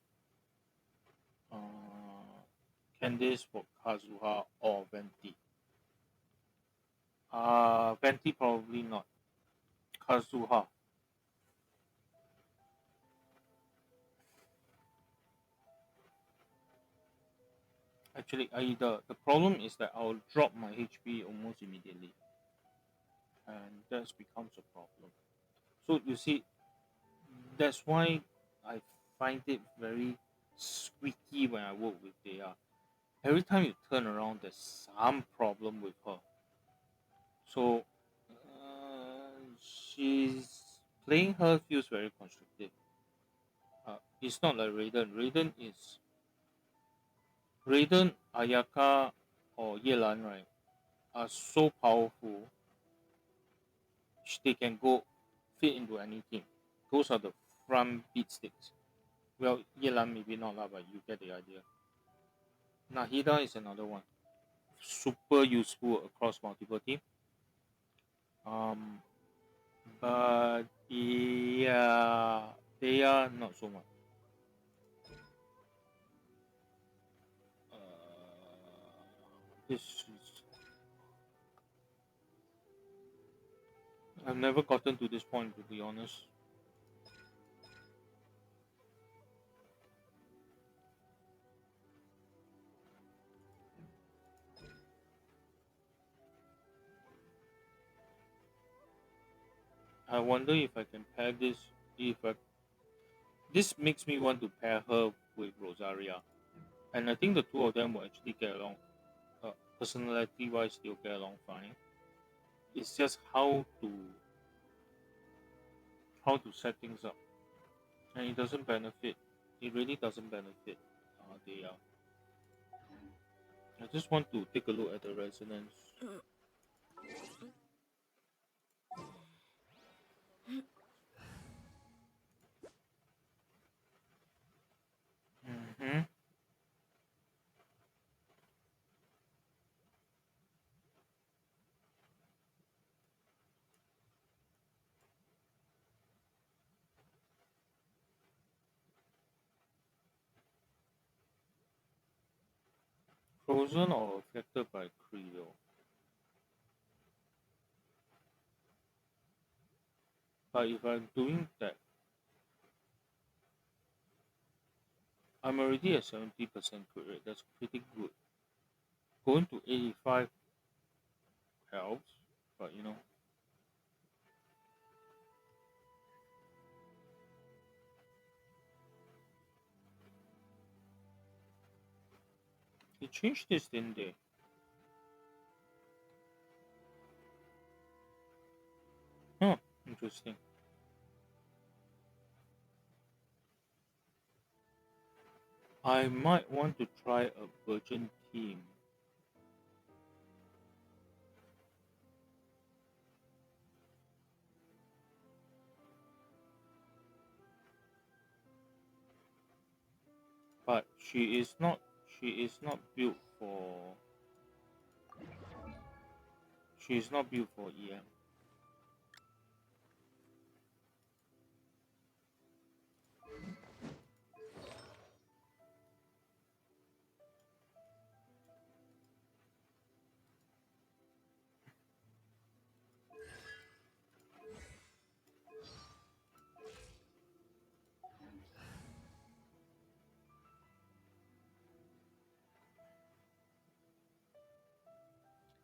Candice for Kazuha or Venti? Venti probably not. Kazuha. Actually, the problem is that I'll drop my HP almost immediately, and that becomes a problem. So you see, that's why I find it very squeaky when I work with Dea. Every time you turn around, there's some problem with her. So she's playing her feels very constructive. It's not like Raiden. Raiden, Ayaka, or Yelan, right, are so powerful. They can go fit into any team. Those are the front beat sticks. Well, Yelan maybe not lah, but you get the idea. Nahida is another one. Super useful across multiple teams. Um, but yeah, they are not so much. Uh, this is, I've never gotten to this point, to be honest. I wonder if I can pair this. If I, this makes me want to pair her with Rosaria, and I think the two of them will actually get along. Personality wise, they'll get along fine. It's just how to set things up, and it doesn't benefit. It really doesn't benefit. They are. I just want to take a look at the resonance. Frozen or affected by Creo. But if I'm doing that, I'm already at 70% crit rate. That's pretty good. Going to 85 helps, but they changed this, didn't they? Huh, interesting. I might want to try a virgin team. But she is not built for EM.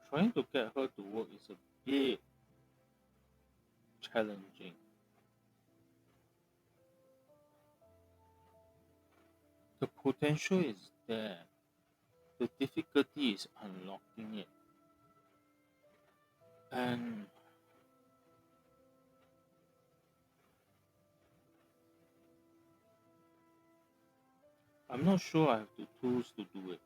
Trying to get her to work is a bit challenging. The potential is there. The difficulty is unlocking it. And I'm not sure I have the tools to do it.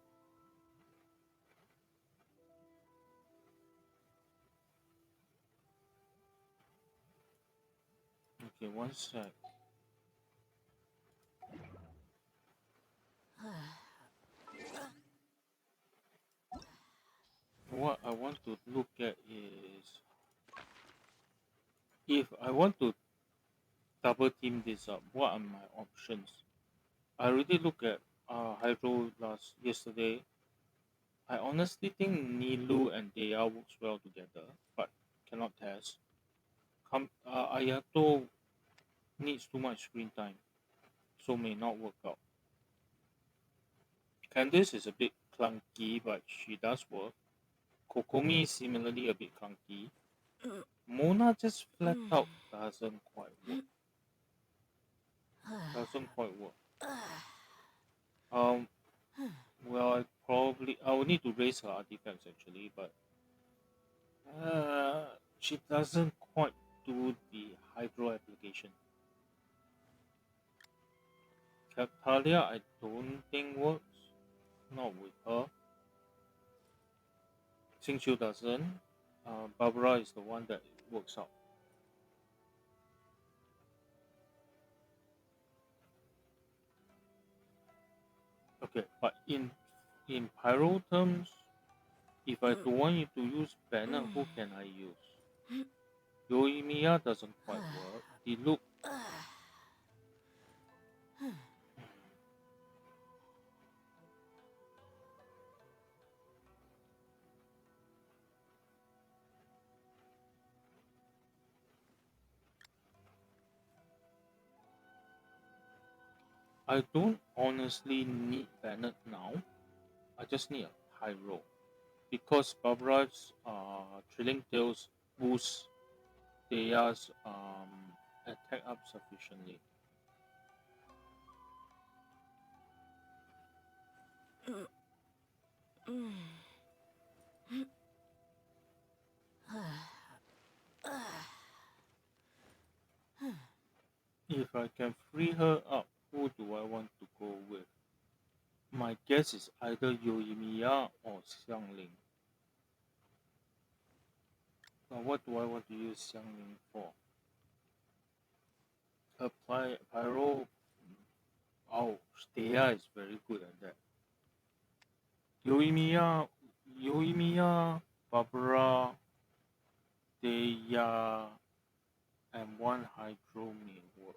Okay, one sec. What I want to look at is if I want to double team this up, what are my options? I already looked at Hydro yesterday. I honestly think Nilu and Deya works well together, but cannot test. Ayato needs too much screen time, so may not work out. Candice is a bit clunky, but she does work. Kokomi is similarly a bit clunky. Mona just flat out doesn't quite work. Doesn't quite work. Um, well, I will need to raise her artifacts actually, but she doesn't quite do the hydro application. Captalia, I don't think works. Not with her. Xingqiu doesn't. Barbara is the one that works out. Okay, but in pyro terms, if I don't want you to use banner, who can I use? Yoimiya doesn't quite work. Diluc, I don't honestly need banner now. I just need a pyro because Barbara's Trilling Tails boosts Deya's attack up sufficiently. If I can free her up, who do I want to go with? My guess is either Yoimiya or Xiangling. Now, what do I want to use Xiangling for? Apply Pyro. Oh, Steya is very good at that. Yoimiya, Barbara, Deya, and one Hydro may work.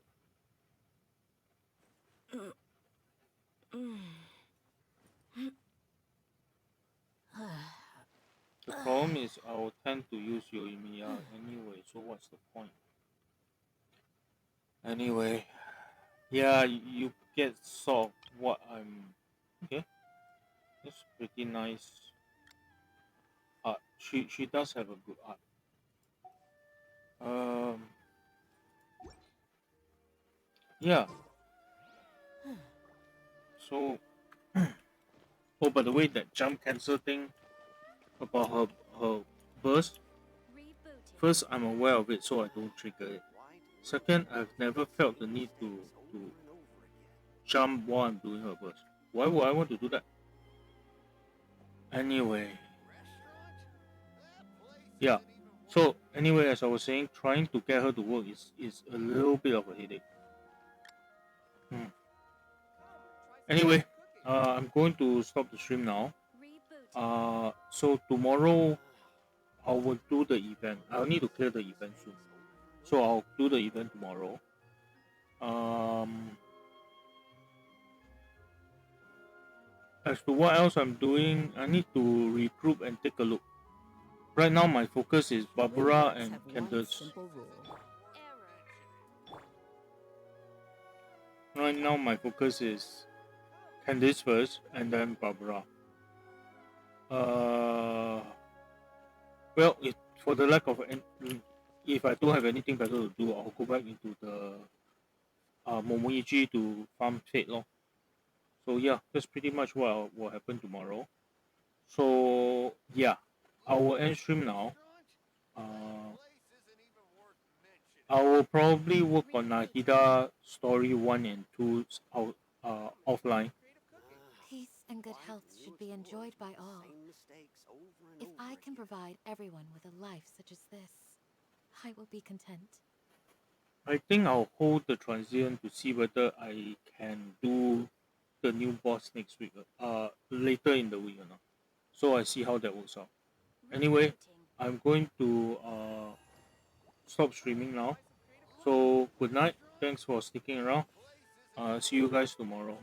The problem is I will tend to use your Emiya anyway, so what's the point? Anyway, yeah, you get sort of what I'm. Okay, it's pretty nice art. She does have a good art. Um, yeah. So, oh, by the way, that jump cancel thing about her burst. Rebooting. First, I'm aware of it, so I don't trigger it. Second, I've never felt the need to jump while I'm doing her burst. Why would I want to do that? Anyway, yeah. So anyway, as I was saying, trying to get her to work is a little bit of a headache. Hmm. Anyway, I'm going to stop the stream now. Rebooting. So tomorrow I will do the event. I'll need to clear the event soon, so I'll do the event tomorrow. Um, as to what else I'm doing, I need to regroup and take a look. Right now, my focus is Barbara Robots and have one Candace. simple rule. Error. Right now, my focus is Candace first, and then Barbara. Uh, well, for the lack of if I don't have anything better to do, I'll go back into the Momoichi to farm Fate lor. So yeah, that's pretty much what will happen tomorrow. So yeah, I will end stream now. Uh, I will probably work on Nahida story 1 and 2 out offline. Peace and good health should be enjoyed by all. If I can provide everyone with a life such as this, I will be content. I think I'll hold the transient to see whether I can do the new boss next week. Later in the week or not. So I see how that works out. Anyway, Rebooting. I'm going to stop streaming now. So good night. Thanks for sticking around. See you guys tomorrow.